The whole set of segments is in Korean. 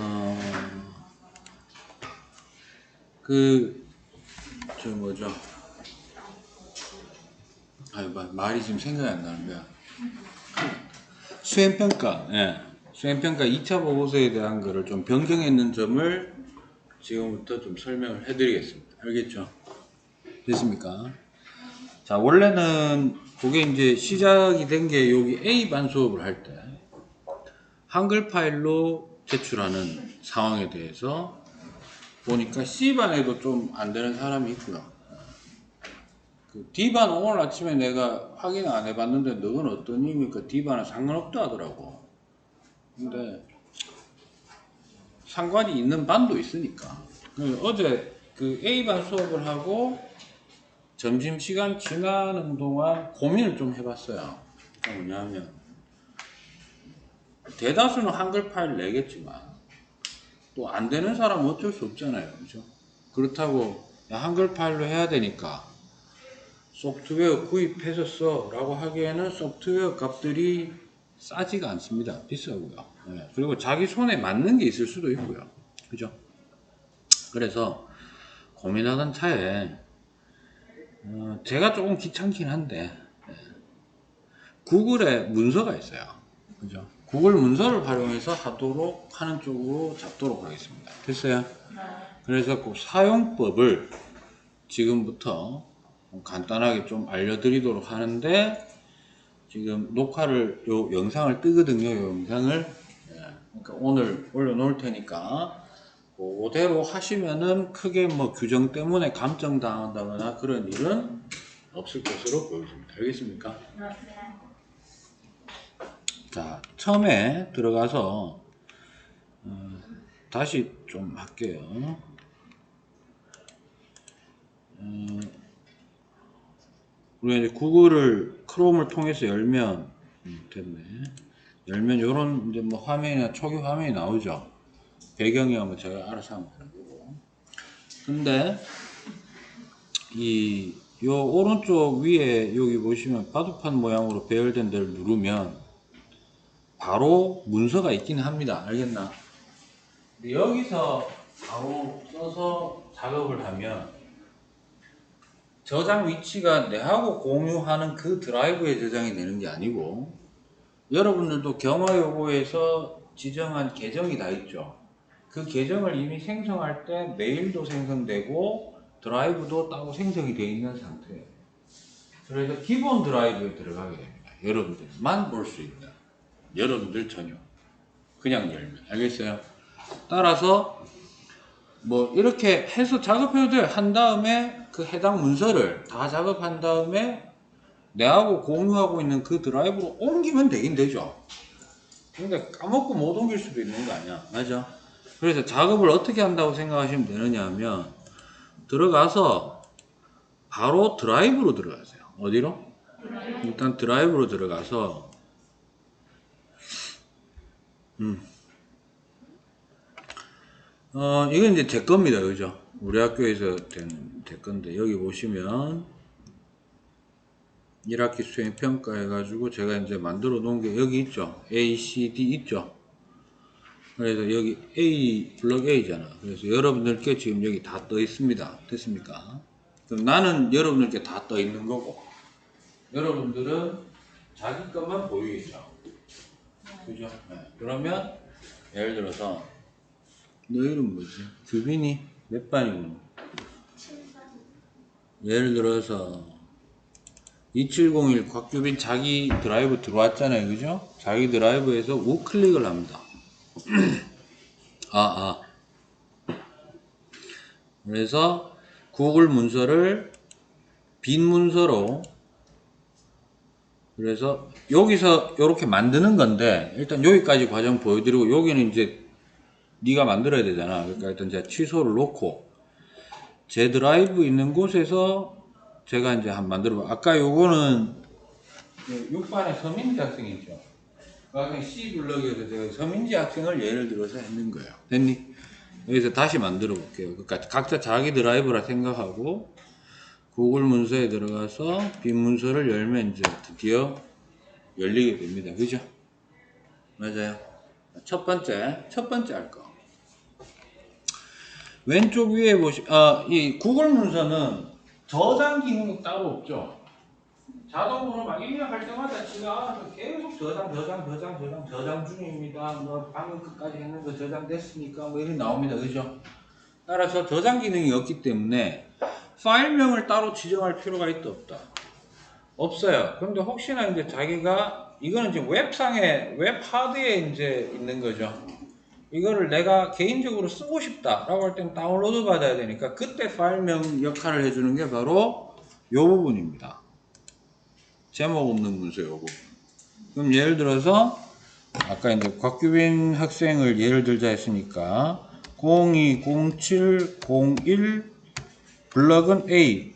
어, 저 뭐죠? 아유, 말이 지금 생각이 안 나는 거야. 수행평가, 예. 수행평가 2차 보고서에 대한 거를 좀 변경했는 점을 지금부터 좀 설명을 해드리겠습니다. 알겠죠? 됐습니까? 자, 원래는 그게 이제 시작이 된 게 여기 A반 수업을 할 때 한글 파일로 제출하는 상황에 대해서 보니까 C반에도 좀 안 되는 사람이 있고요. 그 D반 오늘 아침에 내가 확인 안 해봤는데 너는 어떤 의미니까 D반은 상관없다 하더라고. 근데 상관이 있는 반도 있으니까. 어제 그 A반 수업을 하고 점심시간 지나는 동안 고민을 좀 해봤어요. 뭐냐면 대다수는 한글 파일 내겠지만 또 안 되는 사람은 어쩔 수 없잖아요. 그죠? 그렇다고 야, 한글 파일로 해야 되니까 소프트웨어 구입해서 써 라고 하기에는 소프트웨어 값들이 싸지가 않습니다. 비싸고요. 네. 그리고 자기 손에 맞는 게 있을 수도 있고요. 그죠? 그래서 고민하던 차에 제가 조금 귀찮긴 한데 구글에 문서가 있어요. 그죠? 구글 문서를 활용해서 하도록 하는 쪽으로 잡도록 하겠습니다. 됐어요? 그래서 그 사용법을 지금부터 간단하게 좀 알려드리도록 하는데 지금 녹화를 요 영상을 뜨거든요. 요 영상을 그러니까 오늘 올려놓을 테니까 그대로 하시면은 크게 뭐 규정 때문에 감정당한다거나 그런 일은 없을 것으로 보여집니다. 알겠습니까? 자, 처음에 들어가서 다시 좀 할게요. 우리가 이제 구글을 크롬을 통해서 열면 됐네. 열면 요런 이제 뭐 화면이나 초기 화면이 나오죠. 배경이야 뭐 제가 알아서 하면 되는 거고. 근데 요 오른쪽 위에 여기 보시면 바둑판 모양으로 배열된 데를 누르면 바로 문서가 있기는 합니다. 알겠나? 근데 여기서 바로 써서 작업을 하면 저장 위치가 내하고 공유하는 그 드라이브에 저장이 되는 게 아니고 여러분들도 경화 요구에서 지정한 계정이 다 있죠. 그 계정을 이미 생성할 때 메일도 생성되고 드라이브도 따로 생성이 되어 있는 상태예요. 그래서 기본 드라이브에 들어가게 됩니다. 여러분들만 볼 수 있는. 여러분들 전용. 그냥 열면. 알겠어요? 따라서 뭐 이렇게 해서 작업해도 돼요. 한 다음에 그 해당 문서를 다 작업한 다음에 내하고 공유하고 있는 그 드라이브로 옮기면 되긴 되죠. 근데 까먹고 못 옮길 수도 있는 거 아니야. 맞아? 그래서 작업을 어떻게 한다고 생각하시면 되느냐 하면 들어가서 바로 드라이브로 들어가세요. 어디로? 일단 드라이브로 들어가서 이건 이제 제 겁니다. 그죠? 우리 학교에서 된 제 건데 여기 보시면 1학기 수행평가 해가지고 제가 이제 만들어 놓은 게 여기 있죠. A, C, D 있죠. 그래서 여기 A, 블럭 A잖아. 그래서 여러분들께 지금 여기 다 떠 있습니다. 됐습니까? 그럼 나는 여러분들께 다 떠 있는 거고, 여러분들은 자기 것만 보이겠죠. 그죠? 네. 그러면, 예를 들어서, 너 이름 뭐지? 규빈이 몇 반이고? 예를 들어서, 2701 곽규빈 자기 드라이브 들어왔잖아요. 그죠? 자기 드라이브에서 우클릭을 합니다. 그래서 구글 문서를 빈 문서로 그래서 여기서 이렇게 만드는 건데 일단 여기까지 과정 보여드리고 여기는 이제 네가 만들어야 되잖아. 그러니까 일단 제가 취소를 놓고 제 드라이브 있는 곳에서 제가 이제 한번 만들어 봐. 아까 요거는 6반의 서민지 학생이 있죠. 그 학생 C 블럭에서 제가 서민지 학생을 예를 들어서 했는 거예요. 됐니? 여기서 다시 만들어 볼게요. 그러니까 각자 자기 드라이브라 생각하고 구글 문서에 들어가서 빈 문서를 열면 이제 드디어 열리게 됩니다. 그죠? 맞아요. 첫 번째 할 거. 왼쪽 위에 이 구글 문서는 저장 기능이 따로 없죠. 자동으로 막 입력할 때마다 지가 알아서 계속 저장 중입니다. 뭐 방금 끝까지 했는 거 저장됐으니까 뭐 이렇게 나옵니다. 그죠? 따라서 저장 기능이 없기 때문에 파일명을 따로 지정할 필요가 있다 없다? 없어요. 근데 혹시나 이제 자기가 이거는 이제 웹상에 웹 하드에 이제 있는 거죠. 이거를 내가 개인적으로 쓰고 싶다라고 할 때는 다운로드 받아야 되니까 그때 파일명 역할을 해주는 게 바로 이 부분입니다. 제목 없는 문서 요 부분. 그럼 예를 들어서 아까 이제 곽규빈 학생을 예를 들자 했으니까 020701 블럭은 A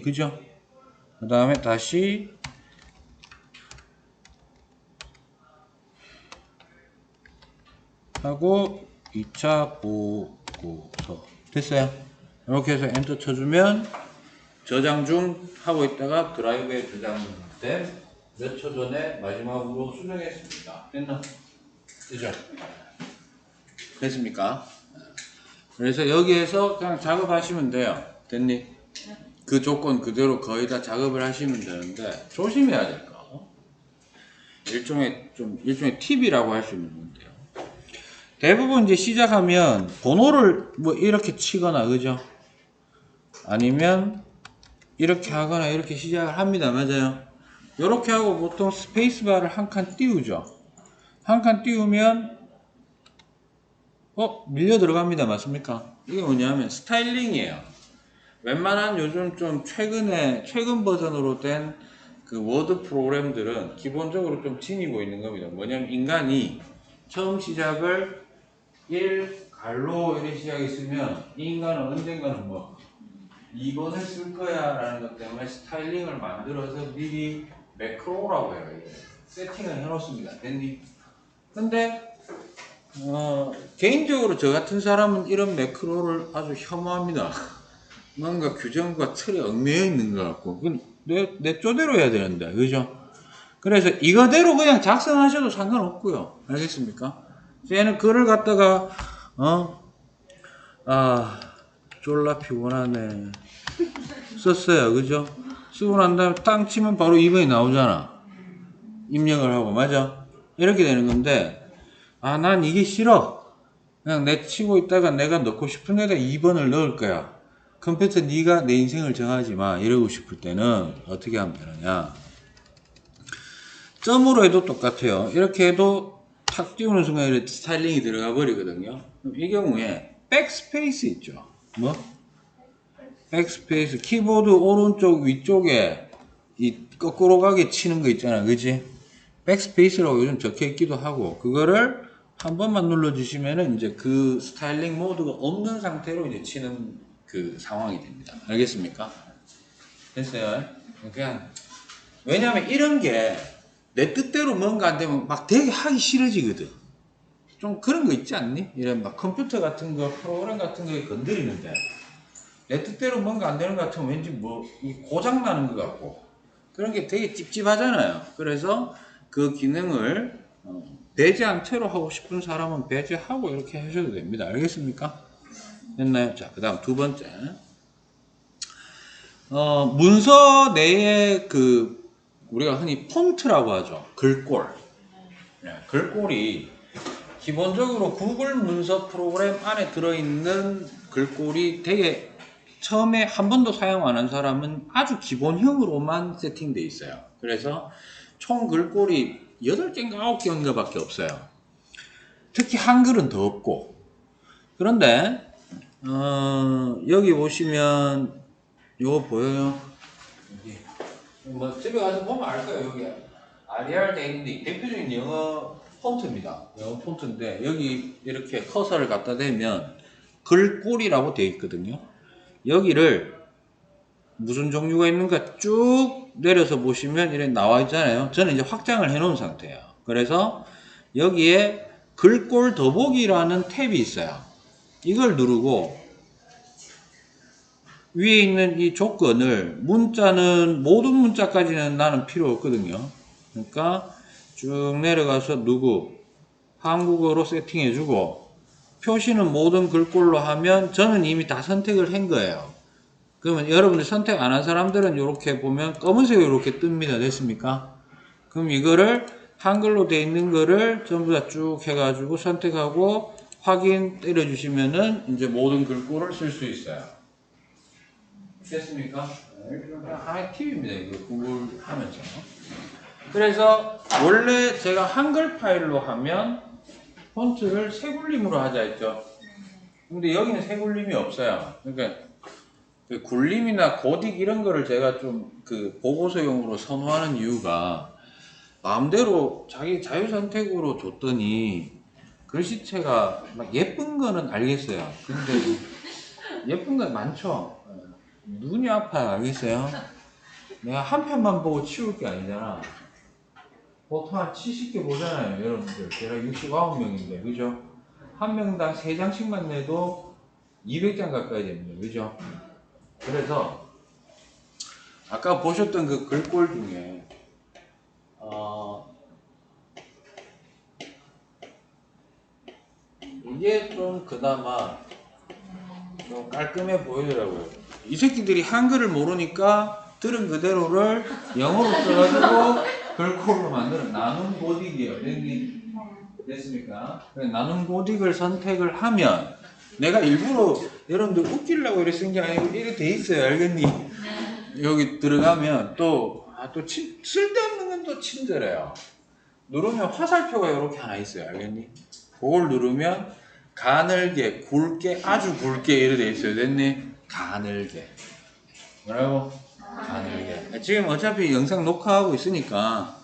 그죠? 그 다음에 다시 하고 2차 보고서 됐어요. 이렇게 해서 엔터 쳐주면 저장 중 하고 있다가 드라이브에 저장된 몇 초 전에 마지막으로 수정했습니다. 됐나? 되죠? 됐습니까? 그래서 여기에서 그냥 작업하시면 돼요. 됐니? 그 조건 그대로 거의 다 작업을 하시면 되는데 조심해야 될 거. 일종의 팁이라고 할 수 있는 건데요. 대부분 이제 시작하면 번호를 뭐 이렇게 치거나 그죠? 아니면 이렇게 하거나 이렇게 시작을 합니다. 맞아요? 이렇게 하고 보통 스페이스바를 한 칸 띄우죠. 한 칸 띄우면 밀려 들어갑니다. 맞습니까? 이게 뭐냐면 스타일링이에요. 웬만한 요즘 좀 최근 버전으로 된 그 워드 프로그램들은 기본적으로 좀 지니 보이는 겁니다. 뭐냐면 인간이 처음 시작을 1 갈로 이렇게 시작했으면 이 인간은 언젠가는 뭐 2번을 쓸 거야 라는 것 때문에 스타일링을 만들어서 미리 매크로라고 해요. 세팅을 해놓습니다. 됐니? 근데 개인적으로 저 같은 사람은 이런 매크로를 아주 혐오합니다. 뭔가 규정과 틀에 얽매여 있는 것 같고 내 쪼대로 해야 되는데 그죠? 그래서 이거대로 그냥 작성하셔도 상관없고요. 알겠습니까? 얘는 글을 갖다가 졸라 피곤하네 썼어요. 그죠? 쓰고 난 다음에 땅 치면 바로 2번이 나오잖아. 입력을 하고 맞아? 이렇게 되는 건데 난 이게 싫어. 그냥 내 치고 있다가 내가 넣고 싶은 데다 2번을 넣을 거야. 컴퓨터 네가 내 인생을 정하지 마. 이러고 싶을 때는 어떻게 하면 되느냐. 점으로 해도 똑같아요. 이렇게 해도 탁 띄우는 순간 이렇게 스타일링이 들어가 버리거든요. 이 경우에 백스페이스 있죠. 뭐? 백스페이스 키보드 오른쪽 위쪽에 이 거꾸로 가게 치는 거 있잖아. 그지? 백스페이스라고 요즘 적혀 있기도 하고 그거를 한 번만 눌러주시면은 이제 그 스타일링 모드가 없는 상태로 이제 치는 그 상황이 됩니다. 알겠습니까? 됐어요? 그냥 왜냐하면 이런 게 내 뜻대로 뭔가 안 되면 막 되게 하기 싫어지거든. 좀 그런 거 있지 않니? 이런 막 컴퓨터 같은 거 프로그램 같은 거에 건드리는데 내 뜻대로 뭔가 안 되는 것 같으면 왠지 뭐 고장 나는 것 같고 그런 게 되게 찝찝하잖아요. 그래서 그 기능을 배제한 채로 하고 싶은 사람은 배제하고 이렇게 하셔도 됩니다. 알겠습니까? 됐나요? 자, 그 다음 두 번째. 문서 내에 우리가 흔히 폰트라고 하죠. 글꼴. 글꼴이 기본적으로 구글 문서 프로그램 안에 들어있는 글꼴이 되게 처음에 한 번도 사용 안 한 사람은 아주 기본형으로만 세팅되어 있어요. 그래서 총 글꼴이 8개인가 9개인가 밖에 없어요. 특히 한글은 더 없고. 그런데 여기 보시면 이거 보여요? 여기. 뭐 집에 가서 보면 알 거예요. 여기 RER 돼 있는데 대표적인 영어 폰트입니다. 영어 폰트인데 여기 이렇게 커서를 갖다 대면 글꼴이라고 되어 있거든요. 여기를 무슨 종류가 있는가 쭉 내려서 보시면 이렇게 나와 있잖아요. 저는 이제 확장을 해 놓은 상태예요. 그래서 여기에 글꼴 더보기라는 탭이 있어요. 이걸 누르고 위에 있는 이 조건을 문자는 모든 문자까지는 나는 필요 없거든요. 그러니까 쭉 내려가서 누구 한국어로 세팅해 주고 표시는 모든 글꼴로 하면 저는 이미 다 선택을 한 거예요. 그러면 여러분들 선택 안 한 사람들은 이렇게 보면 검은색으로 이렇게 뜹니다. 됐습니까? 그럼 이거를 한글로 돼 있는 거를 전부 다 쭉 해가지고 선택하고 확인 때려주시면은 이제 모든 글꼴을 쓸 수 있어요. 됐습니까? 하나의 팁입니다. 이거 구글 하면서. 그래서 원래 제가 한글 파일로 하면 폰트를 새굴림으로 하자 했죠. 근데 여기는 새굴림이 없어요. 그러니까 그 굴림이나 고딕 이런 거를 제가 좀 그 보고서용으로 선호하는 이유가 마음대로 자기 자유선택으로 줬더니 글씨체가 막 예쁜 거는 알겠어요. 근데 예쁜 건 많죠. 눈이 아파요. 알겠어요? 내가 한 편만 보고 치울 게 아니잖아. 보통 한 70개 보잖아요. 여러분들. 제가 69명인데, 그죠? 한 명당 3장씩만 내도 200장 가까이 됩니다. 그죠? 그래서 아까 보셨던 그 글꼴 중에 이게 좀 그나마 좀 깔끔해 보이더라고요. 이 새끼들이 한글을 모르니까 들은 그대로를 영어로 써가지고 글꼴로 만드는 나눔 고딕이에요. 됐습니까? 나눔 고딕을 선택을 하면 내가 일부러 여러분들 웃기려고 이렇게 쓴 게 아니고 이렇게 돼 있어요. 알겠니? 여기 들어가면 또 쓸데없는 건 또 친절해요. 누르면 화살표가 이렇게 하나 있어요. 알겠니? 그걸 누르면 가늘게, 굵게, 아주 굵게 이렇게 돼 있어요. 됐니? 가늘게. 뭐라고? 가늘게. 지금 어차피 영상 녹화하고 있으니까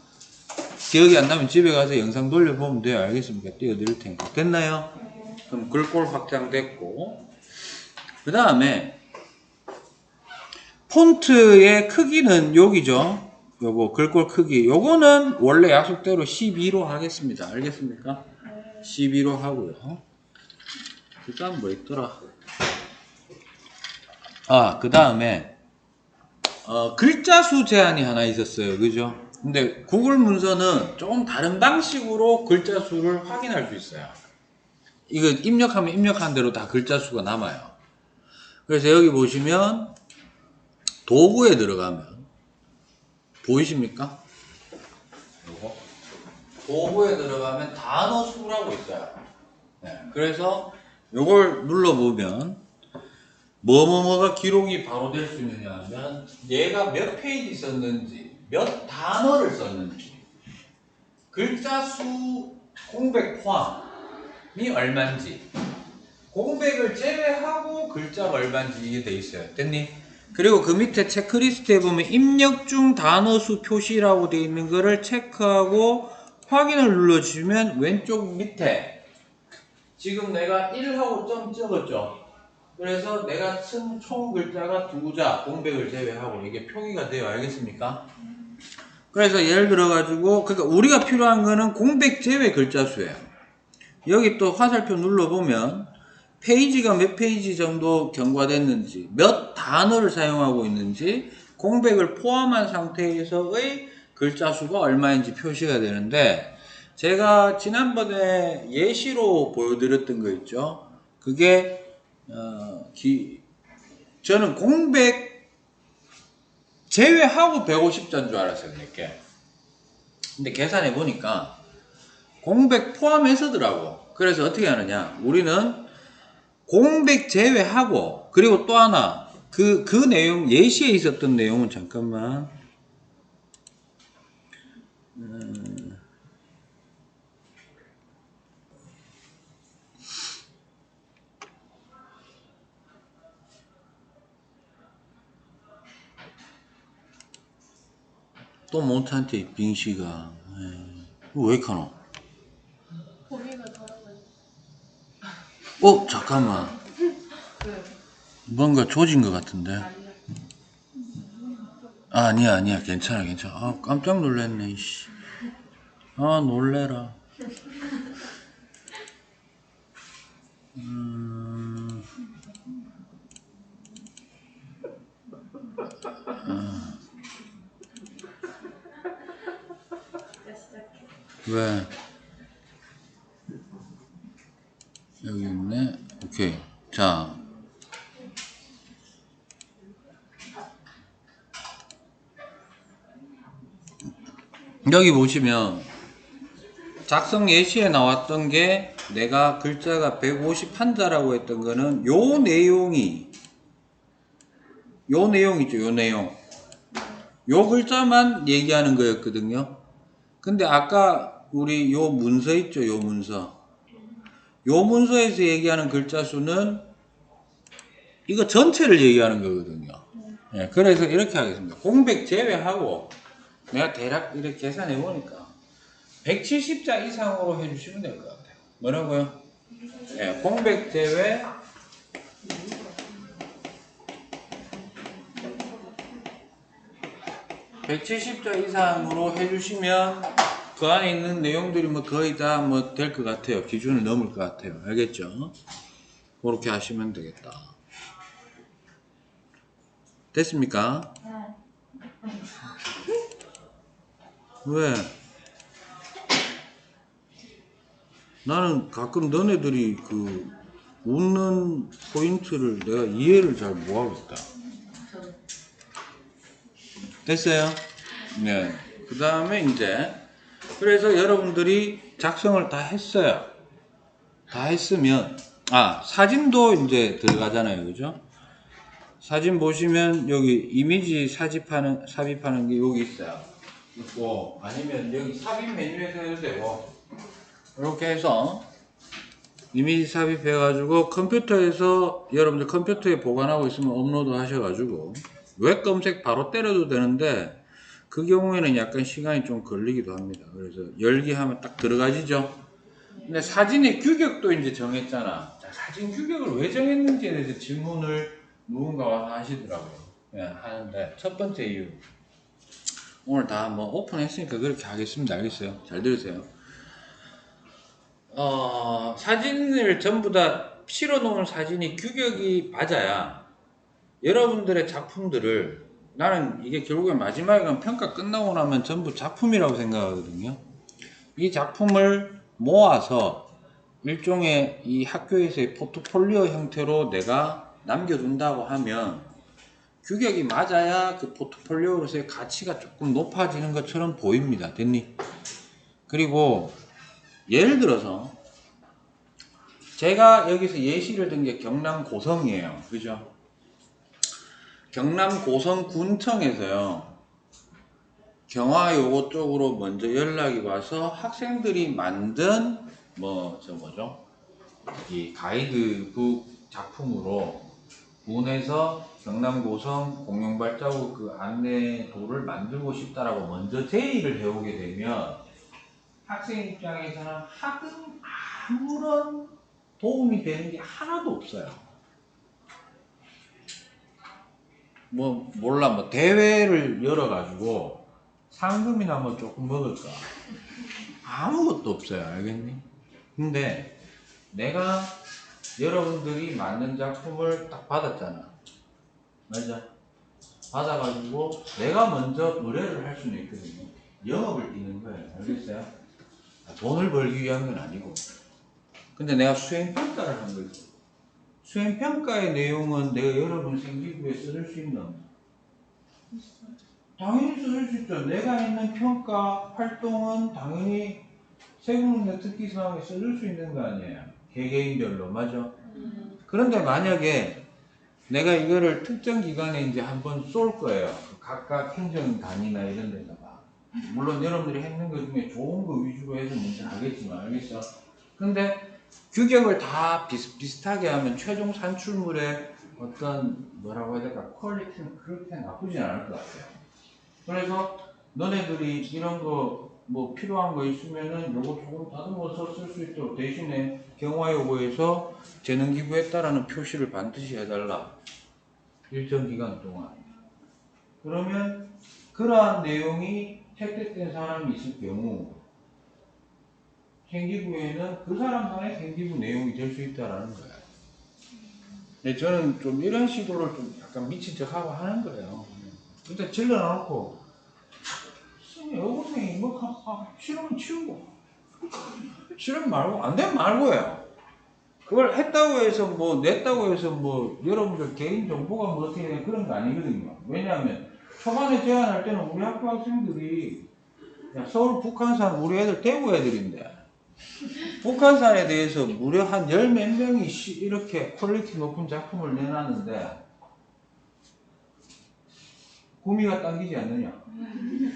기억이 안 나면 집에 가서 영상 돌려보면 돼요. 알겠습니까? 띄워드릴 테니까. 됐나요? 그럼 글꼴 확장됐고, 그 다음에 폰트의 크기는 여기죠. 요거 글꼴 크기. 요거는 원래 약속대로 12로 하겠습니다. 알겠습니까? 12로 하고요. 그 다음 뭐 있더라? 그 다음에 글자 수 제한이 하나 있었어요. 그죠? 근데 구글 문서는 조금 다른 방식으로 글자 수를 확인할 수 있어요. 이거 입력하면 입력한 대로 다 글자 수가 남아요. 그래서 여기 보시면 도구에 들어가면 보이십니까? 요거. 도구에 들어가면 단어 수라고 있어요. 네, 그래서 요걸 눌러보면 뭐뭐뭐가 기록이 바로 될 수 있느냐 하면 얘가 몇 페이지 썼는지 몇 단어를 썼는지 글자 수 공백 포함이 얼마인지 공백을 제외하고 글자가 얼마인지 이게 돼 있어요. 됐니? 그리고 그 밑에 체크리스트에 보면 입력 중 단어 수 표시라고 돼 있는 거를 체크하고 확인을 눌러주시면 왼쪽 밑에 지금 내가 1하고 점 찍었죠. 그래서 내가 쓴 총 글자가 2자 공백을 제외하고 이게 표기가 돼요. 알겠습니까? 그래서 예를 들어 가지고 그러니까 우리가 필요한 거는 공백 제외 글자 수예요. 여기 또 화살표 눌러보면 페이지가 몇 페이지 정도 경과됐는지 몇 단어를 사용하고 있는지 공백을 포함한 상태에서의 글자 수가 얼마인지 표시가 되는데 제가 지난번에 예시로 보여드렸던 거 있죠. 그게 저는 공백 제외하고 150자인 줄 알았어요. 이렇게. 근데 계산해 보니까 공백 포함해서더라고. 그래서 어떻게 하느냐. 우리는 공백 제외하고 그리고 또 하나 그 내용 예시에 있었던 내용은 잠깐만 또 못한테 빙시가 왜 카노? 잠깐만 뭔가 조진 것 같은데 아니야 괜찮아 깜짝 놀랐네 씨. 놀래라 왜? 여기 있네. 오케이. 자, 여기 보시면 작성 예시에 나왔던 게 내가 글자가 150한자라고 했던 거는 요 내용이죠. 요 내용. 요 글자만 얘기하는 거였거든요. 근데 아까 우리 요 문서 있죠. 요 문서. 요 문서에서 얘기하는 글자 수는 이거 전체를 얘기하는 거거든요. 예, 그래서 이렇게 하겠습니다. 공백 제외하고 내가 대략 이렇게 계산해 보니까 170자 이상으로 해주시면 될 것 같아요. 뭐라고요? 예, 공백 제외 170자 이상으로 해주시면 그 안에 있는 내용들이 뭐 거의 다 뭐 될 것 같아요. 기준을 넘을 것 같아요. 알겠죠? 그렇게 하시면 되겠다. 됐습니까? 왜? 나는 가끔 너네들이 그 웃는 포인트를 내가 이해를 잘 못하겠다. 됐어요? 네. 그 다음에 이제 그래서 여러분들이 작성을 다 했어요. 다 했으면 사진도 이제 들어가잖아요. 그죠? 사진 보시면 여기 이미지 삽입하는 게 여기 있어요. 있고 아니면 여기 삽입 메뉴에서 해도 되고 이렇게 해서 이미지 삽입해 가지고 컴퓨터에서 여러분들 컴퓨터에 보관하고 있으면 업로드 하셔 가지고 웹 검색 바로 때려도 되는데 그 경우에는 약간 시간이 좀 걸리기도 합니다. 그래서 열기 하면 딱 들어가지죠. 근데 사진의 규격도 이제 정했잖아. 자, 사진 규격을 왜 정했는지에 대해서 질문을 누군가 와서 하시더라고요. 예, 하는데 첫 번째 이유. 오늘 다 뭐 오픈했으니까 그렇게 하겠습니다. 알겠어요? 잘 들으세요. 사진을 전부 다 실어 놓은 사진이 규격이 맞아야 여러분들의 작품들을 나는 이게 결국에 마지막에 가면 평가 끝나고 나면 전부 작품이라고 생각하거든요. 이 작품을 모아서 일종의 이 학교에서의 포트폴리오 형태로 내가 남겨둔다고 하면 규격이 맞아야 그 포트폴리오로서의 가치가 조금 높아지는 것처럼 보입니다. 됐니? 그리고 예를 들어서 제가 여기서 예시를 든 게 경남 고성이에요. 그죠? 경남 고성군청에서요. 경화요고 쪽으로 먼저 연락이 와서 학생들이 만든 이 가이드북 작품으로 군에서 경남 고성 공영 발자국 그 안내도를 만들고 싶다라고 먼저 제의를 해오게 되면 학생 입장에서는 하등 아무런 도움이 되는 게 하나도 없어요. 몰라 대회를 열어가지고 상금이나 조금 먹을까? 아무것도 없어요. 알겠니? 근데 내가 여러분들이 만든 작품을 딱 받았잖아. 맞아? 받아가지고 내가 먼저 의뢰를 할 수는 있거든요. 영업을 뛰는 거예요. 알겠어요? 돈을 벌기 위한 건 아니고. 근데 내가 수행평가를 한 거지. 수행평가의 내용은 내가 여러분 생기부에 써줄 수 있나? 당연히 써줄 수 있죠. 내가 있는 평가 활동은 당연히 세부문제 특기사항에 써줄 수 있는 거 아니에요. 개개인별로. 맞아? 그런데 만약에 내가 이거를 특정 기간에 이제 한번 쏠 거예요. 각각 행정단이나 이런 데다가. 물론 여러분들이 했는 것 중에 좋은 거 위주로 해서 문제 하겠지만, 알겠어? 근데 규격을 다 비슷하게 하면 최종 산출물의 어떤 뭐라고 해야 될까? 퀄리티는 그렇게 나쁘진 않을 것 같아요. 그래서 너네들이 이런 거 필요한 거 있으면은 요거 조금 다듬어서 쓸 수 있도록 대신에 경화요구에서 재능 기부했다라는 표시를 반드시 해달라. 일정 기간 동안. 그러면 그러한 내용이 채택된 사람이 있을 경우 생기부에는 그 사람만의 생기부 내용이 될 수 있다라는 거예요. 네, 저는 좀 이런 시도를 좀 약간 미친 척하고 하는 거예요. 일단 질러놓고 여고생이 싫으면 치우고 싫으면 말고 안 되면 말고요. 그걸 했다고 해서 뭐 냈다고 해서 뭐 여러분들 개인 정보가 뭐 어떻게 되는 그런 거 아니거든요. 왜냐하면 초반에 제안할 때는 우리 학교 학생들이 야, 서울 북한산 우리 애들 대구 애들인데 북한산에 대해서 무려 한 열 몇 명이 이렇게 퀄리티 높은 작품을 내놨는데 구미가 당기지 않느냐.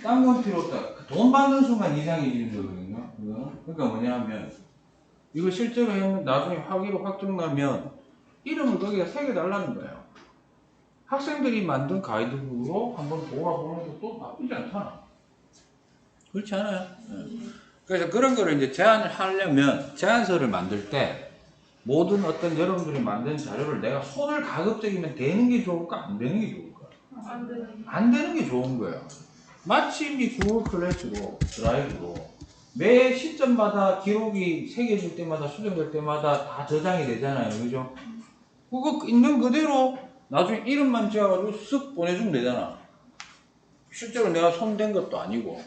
딴 건 필요 없다. 돈 받는 순간 이상해지는 거거든요. 그러니까 뭐냐 하면 이거 실제로 했는 나중에 학위로 확정나면 이름을 거기다 새겨달라는 거예요. 학생들이 만든 가이드북으로 한번 돌아보는 것도 나쁘지 않잖아. 그렇지 않아요? 그래서 그런 거를 이제 제안을 하려면 제안서를 만들 때 모든 어떤 여러분들이 만든 자료를 내가 손을 가급적이면 되는 게 좋을까? 안 되는 게 좋을까? 안 되는 게 좋은 거예요. 마침 이 구글 클래스로 드라이브로 매 시점마다 기록이 새겨질 때마다 수정될 때마다 다 저장이 되잖아요. 그죠? 그거 있는 그대로 나중에 이름만 지어가지고 쓱 보내주면 되잖아. 실제로 내가 손댄 것도 아니고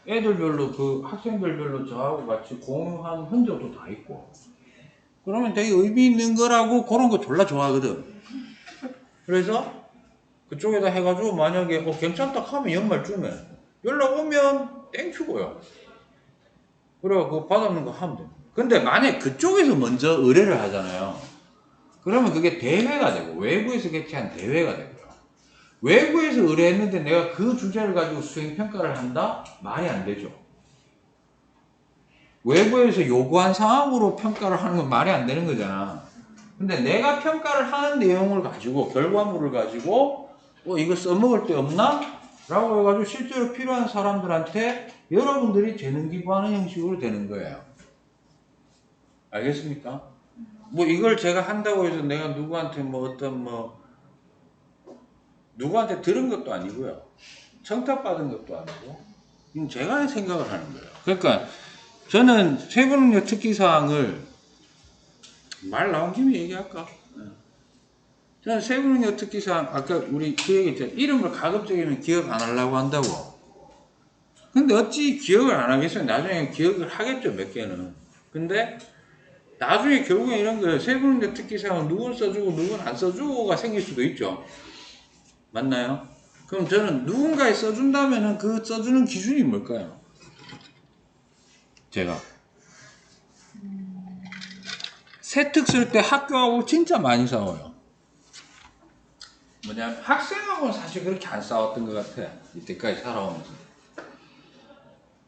애들별로 그 학생들별로 저하고 같이 공유한 흔적도 다 있고 그러면 되게 의미 있는 거라고 그런 거 졸라 좋아하거든. 그래서 그쪽에다 해가지고 만약에 괜찮다 하면 연말 쯤에 연락 오면 땡큐고요. 그래 그거 받았는 거 하면 돼. 근데 만약 그쪽에서 먼저 의뢰를 하잖아요. 그러면 그게 대회가 되고 외부에서 개최한 대회가 되고요. 외부에서 의뢰했는데 내가 그 주제를 가지고 수행평가를 한다? 말이 안 되죠. 외부에서 요구한 사항으로 평가를 하는 건 말이 안 되는 거잖아. 근데 내가 평가를 하는 내용을 가지고 결과물을 가지고 이거 써먹을 데 없나? 라고 해가지고 실제로 필요한 사람들한테 여러분들이 재능 기부하는 형식으로 되는 거예요. 알겠습니까? 뭐 이걸 제가 한다고 해서 내가 누구한테 누구한테 들은 것도 아니고요. 청탁받은 것도 아니고 이건 제가 생각을 하는 거예요. 그러니까 저는 세부능력 특기사항을 말 나온 김에 얘기할까? 저는 세부능력 특기사항 아까 우리 그 얘기했잖아요. 이름을 가급적이면 기억 안 하려고 한다고. 근데 어찌 기억을 안 하겠어요? 나중에 기억을 하겠죠, 몇 개는. 근데 나중에 결국에 이런 거예요. 세부능력 특기사항은 누군 써주고 누군 안 써주고가 생길 수도 있죠. 맞나요? 그럼 저는 누군가에 써준다면은 그 써주는 기준이 뭘까요? 제가 세특 쓸 때 학교하고 진짜 많이 싸워요. 뭐냐면 학생하고는 사실 그렇게 안 싸웠던 것 같아. 이때까지 살아오면서.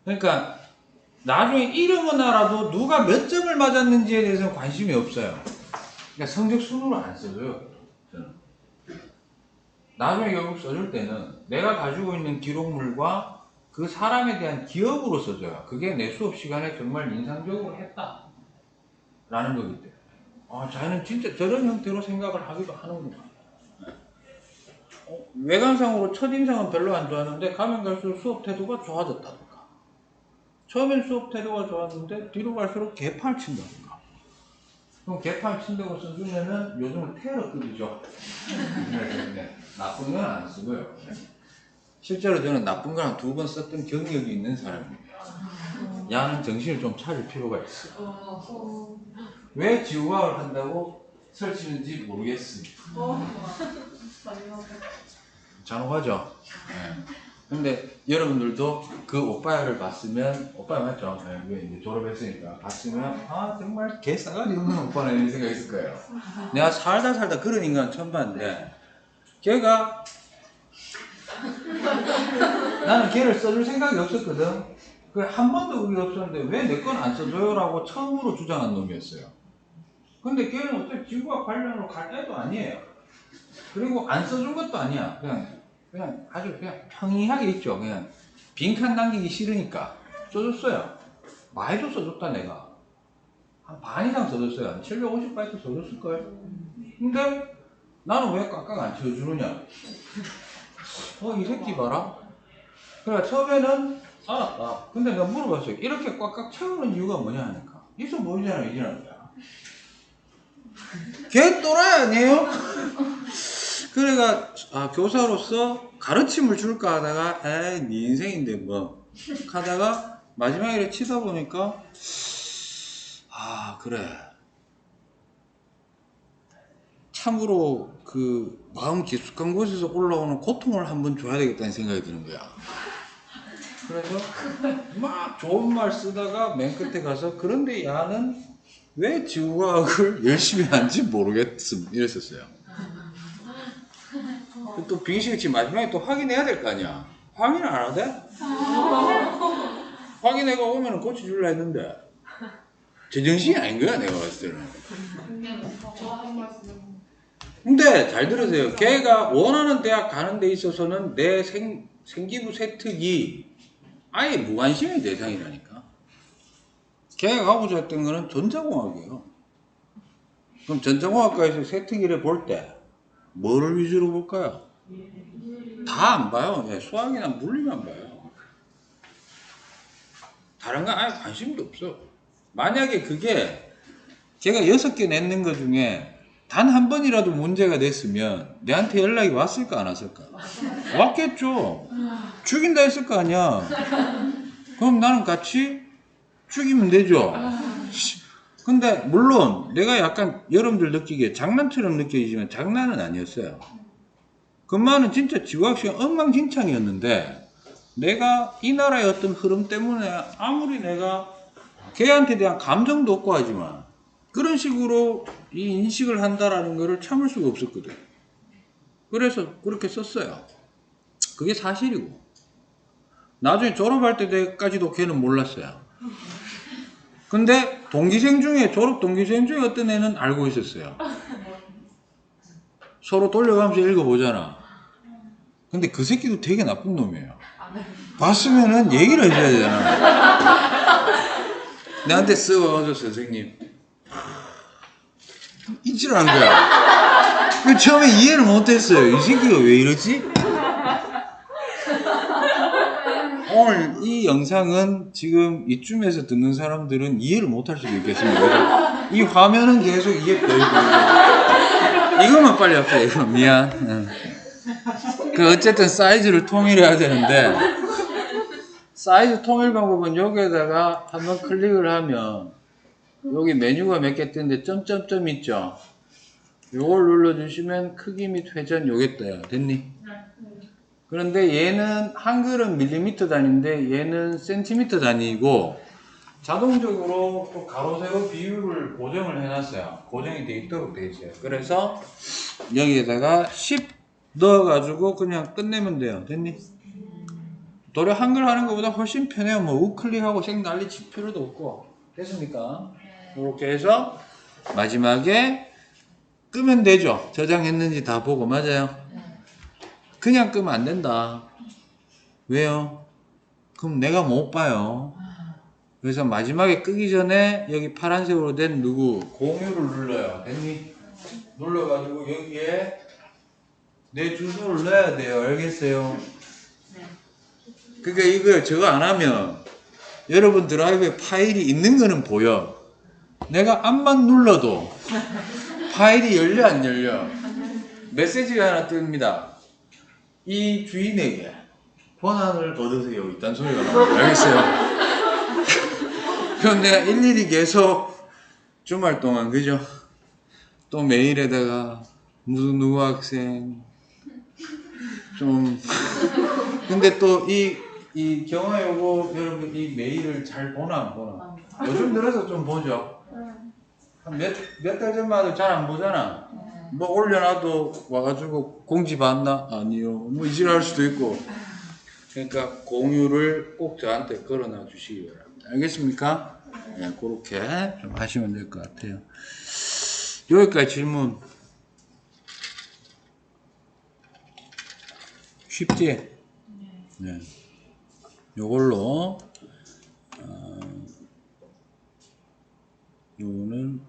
그러니까 나중에 이름은 알아도 누가 몇 점을 맞았는지에 대해서는 관심이 없어요. 그러니까 성적 순으로 안 써줘요. 저는. 나중에 결국 써줄 때는 내가 가지고 있는 기록물과 그 사람에 대한 기억으로 써줘요. 그게 내 수업 시간에 정말 인상적으로 했다. 라는 거기 때문에. 자기는 진짜 저런 형태로 생각을 하기도 하는구나. 외관상으로 첫인상은 별로 안 좋았는데 가면 갈수록 수업 태도가 좋아졌다든가. 처음엔 수업 태도가 좋았는데 뒤로 갈수록 개판 친다든가. 그럼 개판 친다고 써주면은 요즘은 테러급이죠. 네. 나쁜 건 안 쓰고요. 실제로 저는 나쁜 건 한 2번 썼던 경력이 있는 사람입니다. 야는 정신을 좀 차릴 필요가 있어. 왜 지우학을 한다고 설치는지 모르겠습니다. 잔혹하죠? 네. 근데 여러분들도 그 오빠야를 봤으면, 오빠야 맞죠? 네, 이제 졸업했으니까. 봤으면, 정말 개싸가지 없는 오빠네 이런 생각이 있을 거예요. 내가 살다 그런 인간 처음 봤는데, 걔가, 나는 걔를 써줄 생각이 없었거든. 한 번도 그게 없었는데, 왜 내 건 안 써줘요? 라고 처음으로 주장한 놈이었어요. 근데 걔는 어차피 지구학 관련으로 갈 애도 아니에요. 그리고 안 써준 것도 아니야. 그냥 아주 그냥 평이하게 있죠. 그냥 빈칸 남기기 싫으니까 써줬어요. 많이도 써줬다 내가. 한 반 이상 써줬어요. 한 750바이트 써줬을걸. 근데 나는 왜 꽉꽉 안 채워주느냐. 이 새끼 봐라. 그래 처음에는 알았다. 근데 내가 물어봤어요. 이렇게 꽉꽉 채우는 이유가 뭐냐 하니까 있어 보이잖아 이제는 거야. 걔 또라이 아니에요? 그래가 교사로서 가르침을 줄까 하다가 네 인생인데 뭐 하다가 마지막에 치다 보니까 그래 참으로 그 마음 깊숙한 곳에서 올라오는 고통을 한번 줘야 되겠다는 생각이 드는 거야. 그래서 막 좋은 말 쓰다가 맨 끝에 가서 그런데 야는 왜 지구과학을 열심히 하는지 모르겠음 이랬었어요. 또 빙식이 마지막에 또 확인해야 될 거 아니야. 확인 안 하대? 확인해가 오면 고쳐줄라 했는데 제정신이 아닌 거야 내가 봤을 때는. 근데 잘 들으세요. 걔가 원하는 대학 가는 데 있어서는 내 생기부 세특이 아예 무관심의 대상이라니까. 걔가 가고자 했던 거는 전자공학이에요. 그럼 전자공학과에서 세특이를 볼 때 뭐를 위주로 볼까요? 다 안 봐요. 네, 수학이나 물리만 봐요. 다른 건 아예 관심도 없어. 만약에 그게 제가 6개 냈는 것 중에 단 한 번이라도 문제가 됐으면 내한테 연락이 왔을까 안 왔을까? 왔겠죠. 죽인다 했을 거 아니야. 그럼 나는 같이 죽이면 되죠. 근데 물론 내가 약간 여러분들 느끼기에 장난처럼 느껴지지만 장난은 아니었어요. 그만은 진짜 지구학 시간 엉망진창이었는데 내가 이 나라의 어떤 흐름 때문에 아무리 내가 걔한테 대한 감정도 없고 하지만 그런 식으로 이 인식을 한다라는 거를 참을 수가 없었거든. 그래서 그렇게 썼어요. 그게 사실이고 나중에 졸업할 때까지도 걔는 몰랐어요. 근데 동기생 중에 졸업 동기생 중에 어떤 애는 알고 있었어요. 서로 돌려가면서 읽어보잖아. 근데 그 새끼도 되게 나쁜 놈이에요. 봤으면은 얘기를 해줘야 되잖아. 나한테 쓰고 선생님 잊으라는 거야. 처음에 이해를 못했어요. 이 새끼가 왜 이러지? 오늘 이 영상은 지금 이쯤에서 듣는 사람들은 이해를 못할 수도 있겠습니다. 이 화면은 계속 이해되고 이것만 빨리 합시다. 이거 미안. 그 어쨌든 사이즈를 통일해야 되는데 사이즈 통일 방법은 여기에다가 한번 클릭을 하면 여기 메뉴가 몇 개 뜨는데 점점점 있죠. 요걸 눌러주시면 크기 및 회전 요게 떠요. 됐니? 그런데 얘는 한글은 밀리미터 단위인데 얘는 센티미터 단위이고 자동적으로 또 가로 세로 비율을 고정을 해놨어요. 고정이 돼 있도록 돼 있어요. 그래서 여기에다가 10 넣어가지고 그냥 끝내면 돼요. 됐니? 도려 한글 하는 것보다 훨씬 편해요. 뭐 우클릭하고 생 난리 칠 필요도 없고. 됐습니까? 이렇게 해서 마지막에 끄면 되죠. 저장했는지 다 보고. 맞아요? 그냥 끄면 안 된다. 왜요? 그럼 내가 못 봐요. 그래서 마지막에 끄기 전에 여기 파란색으로 된 누구 공유를 눌러요. 됐니? 눌러가지고 여기에 내 주소를 넣어야 돼요. 알겠어요? 그러니까 이거 저거 안 하면 여러분 드라이브에 파일이 있는 거는 보여. 내가 앞만 눌러도 파일이 열려 안 열려? 메시지가 하나 뜹니다. 이 주인에게 권한을 얻으세요. 이딴 소리가 나와요. 알겠어요? 그럼 내가 일일이 계속 주말 동안 그죠? 또 메일에다가 무슨 누구 학생 좀 근데 또 이 경화 요거 여러분 이 메일을 잘 보나 안 보나? 요즘 들어서 좀 보죠. 한 몇 달 전만 해도 잘 안 보잖아. 뭐 올려놔도 와가지고 공지 받나? 아니요. 뭐 이질할 수도 있고. 그러니까 공유를 꼭 저한테 걸어놔 주시기 바랍니다. 알겠습니까? 네, 그렇게 좀 하시면 될 것 같아요. 여기까지 질문. 쉽지? 네. 요걸로 요거는